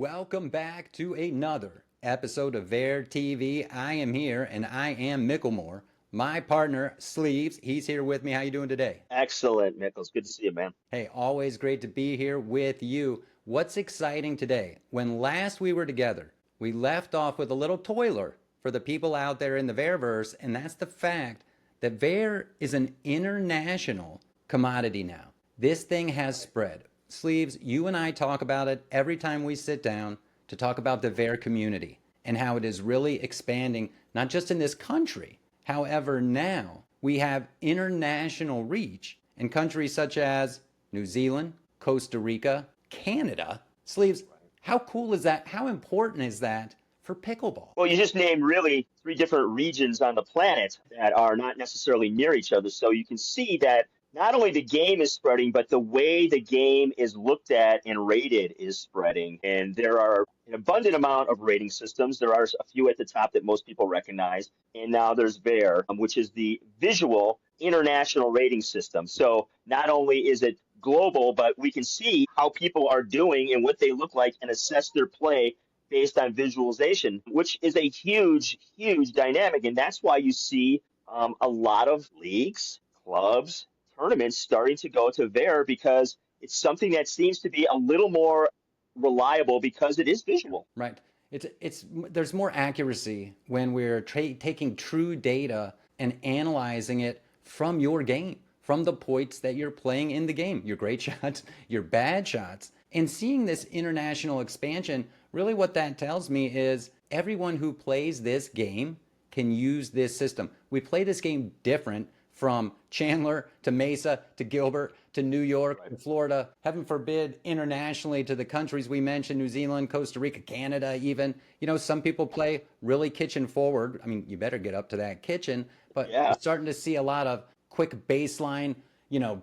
Welcome back to another episode of VAiR TV. I am here and I am Micklemore. My partner, Sleeves, he's here with me. How you doing today? Excellent, Nichols. Good to see you, man. Hey, always great to be here with you. What's exciting today? When last we were together, we left off with a little toiler for the people out there in the VAiRverse, and that's the fact that VAiR is an international commodity now. This thing has spread. Sleeves, you and I talk about it every time we sit down to talk about the VAiR community and how it is really expanding, not just in this country. However, now we have international reach in countries such as New Zealand, Costa Rica, Canada. Sleeves, how cool is that? How important is that for pickleball? Well, you just named really three different regions on the planet that are not necessarily near each other. So you can see that not only the game is spreading, but the way the game is looked at and rated is spreading. And there are an abundant amount of rating systems. There are a few at the top that most people recognize. And now there's VAiR, which is the visual international rating system. So not only is it global, but we can see how people are doing and what they look like and assess their play based on visualization, which is a huge, huge dynamic. And that's why you see a lot of leagues, clubs, tournaments starting to go to VAiR because it's something that seems to be a little more reliable because it is visual. Right. It's there's more accuracy when we're taking true data and analyzing it from your game, from the points that you're playing in the game, your great shots, your bad shots, and seeing this international expansion. Really, what that tells me is everyone who plays this game can use this system. We play this game different from Chandler to Mesa to Gilbert to New York to Florida, heaven forbid, internationally to the countries we mentioned, New Zealand, Costa Rica, Canada even. You know, some people play really kitchen forward. I mean, you better get up to that kitchen, but Yeah. we're starting to see a lot of quick baseline,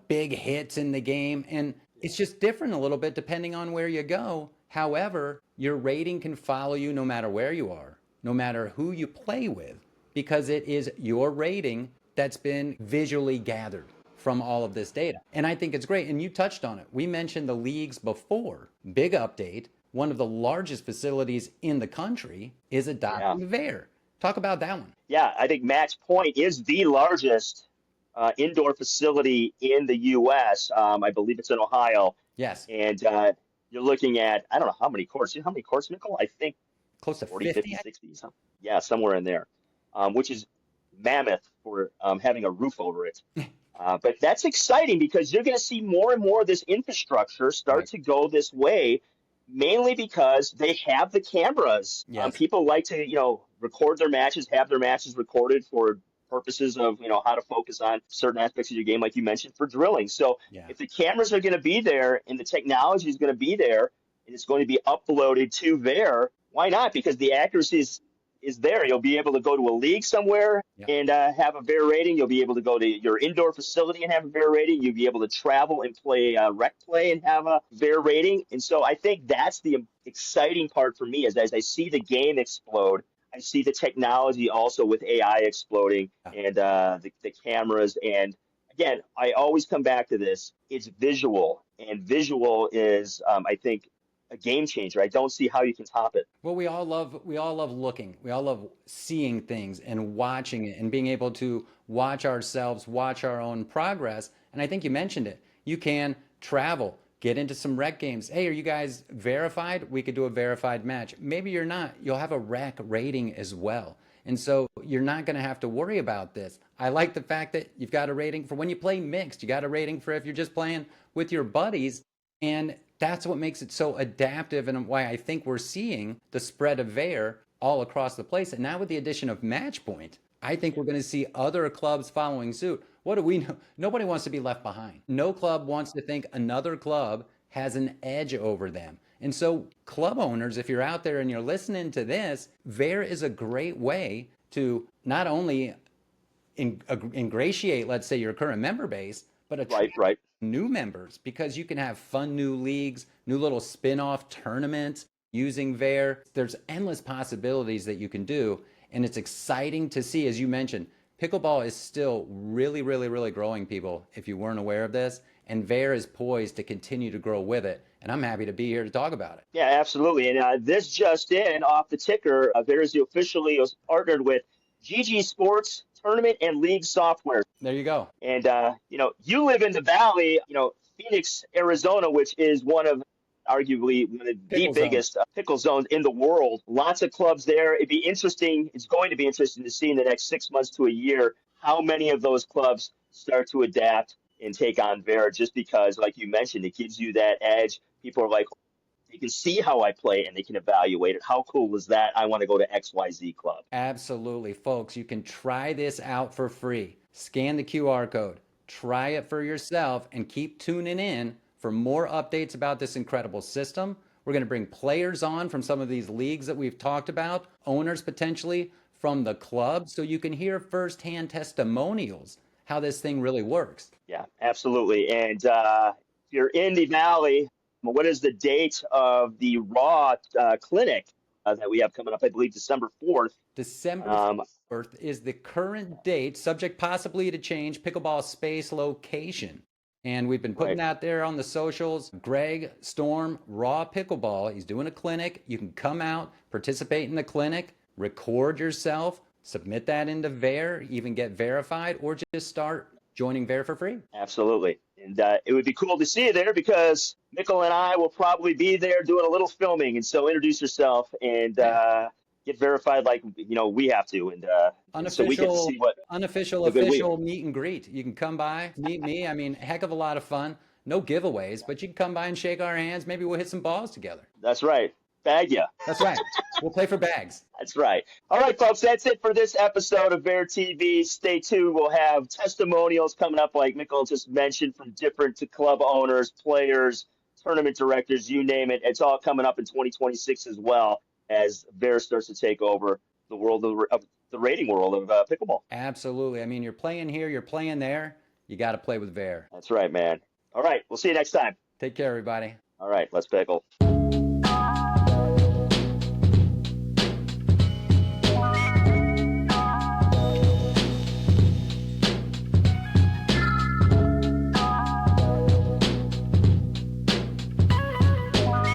big hits in the game. And it's just different a little bit depending on where you go. However, your rating can follow you no matter where you are, no matter who you play with, because it is your rating that's been visually gathered from all of this data. And I think it's great. And you touched on it. We mentioned the leagues before. Big update. One of the largest facilities in the country is Yeah. adopting VAiR. Talk about that one. Yeah. I think Match Point is the largest indoor facility in the U.S. I believe it's in Ohio. Yes. And you're looking at, I don't know how many courts. You know how many courts, Nicole? I think Close to 40, 50. 50, 60, something. Yeah, somewhere in there, which is mammoth for having a roof over it. But that's exciting because you're going to see more and more of this infrastructure start Right. to go this way, mainly because they have the cameras. Yes. People like to, record their matches, have their matches recorded for purposes of, how to focus on certain aspects of your game, like you mentioned, for drilling. So Yeah. if the cameras are going to be there and the technology is going to be there and it's going to be uploaded to VAiR, why not? Because the accuracy is there. You'll be able to go to a league somewhere Yeah. and have a VAiR rating. You'll be able to go to your indoor facility and have a VAiR rating. You'll be able to travel and play rec play and have a VAiR rating. And so I think that's the exciting part for me is as I see the game explode, I see the technology also with AI exploding Yeah. and the cameras. And again, I always come back to this. It's visual, and visual is, I think, a game changer. I don't see how you can top it. Well, we all love looking. We all love seeing things and watching it and being able to watch ourselves, watch our own progress. And I think you mentioned it. You can travel, get into some rec games. Hey, are you guys verified? We could do a verified match. Maybe you're not. You'll have a rec rating as well. And so you're not going to have to worry about this. I like the fact that you've got a rating for when you play mixed. You got a rating for if you're just playing with your buddies. And that's what makes it so adaptive and why I think we're seeing the spread of VAiR all across the place. And now with the addition of Matchpoint, I think we're going to see other clubs following suit. What do we know? Nobody wants to be left behind. No club wants to think another club has an edge over them. And so, club owners, if you're out there and you're listening to this, VAiR is a great way to not only ingratiate, let's say, your current member base, but Right, attract right. new members because you can have fun new leagues, new little spin-off tournaments using VAiR. There's endless possibilities that you can do, and it's exciting to see, as you mentioned, pickleball is still really, really, really growing, people, if you weren't aware of this, and VAiR is poised to continue to grow with it. and I'm happy to be here to talk about it. Yeah, absolutely. And this just in off the ticker, Versy officially was partnered with GG Sports Tournament and League Software. There you go. And you live in the Valley, Phoenix, Arizona, which is one of arguably one of the Pickle zone. biggest pickle zones in the world. Lots of clubs there. It'd be interesting. It's going to be interesting to see in the next 6 months to a year how many of those clubs start to adapt and take on VAiR, just because, like you mentioned, it gives you that edge. People are like, they can see how I play and they can evaluate it. How cool is that? I want to go to XYZ club. Absolutely, folks. You can try this out for free. Scan the QR code, try it for yourself, and keep tuning in for more updates about this incredible system. We're going to bring players on from some of these leagues that we've talked about, owners potentially from the club, so you can hear firsthand testimonials how this thing really works. Yeah, absolutely. And if you're in the Valley, what is the date of the Raw clinic that we have coming up? I believe December 4th. December Um, 4th is the current date, subject possibly to change, pickleball space location. And we've been putting right. that there on the socials. Greg Storm, Raw Pickleball, he's doing a clinic. You can come out, participate in the clinic, record yourself, submit that into VAiR, even get verified, or just start joining VAiR for free. Absolutely. And it would be cool to see you there because Mikkel and I will probably be there doing a little filming. And so introduce yourself and get verified like, we have to. And so we get to Unofficial, see what unofficial, the good we. official meet and greet. You can come by, meet me. I mean, heck of a lot of fun. No giveaways, but you can come by and shake our hands. Maybe we'll hit some balls together. That's right. Bag ya. That's right. We'll play for bags. That's right. All right, folks, that's it for this episode of VAiR TV. Stay tuned. We'll have testimonials coming up, like Mikkel just mentioned, from different club owners, players, tournament directors, you name it. It's all coming up in 2026 as well as VAiR starts to take over the world of the rating world of pickleball. Absolutely. I mean, you're playing here, you're playing there. You got to play with VAiR. That's right, man. All right, we'll see you next time. Take care, everybody. All right, let's pickle.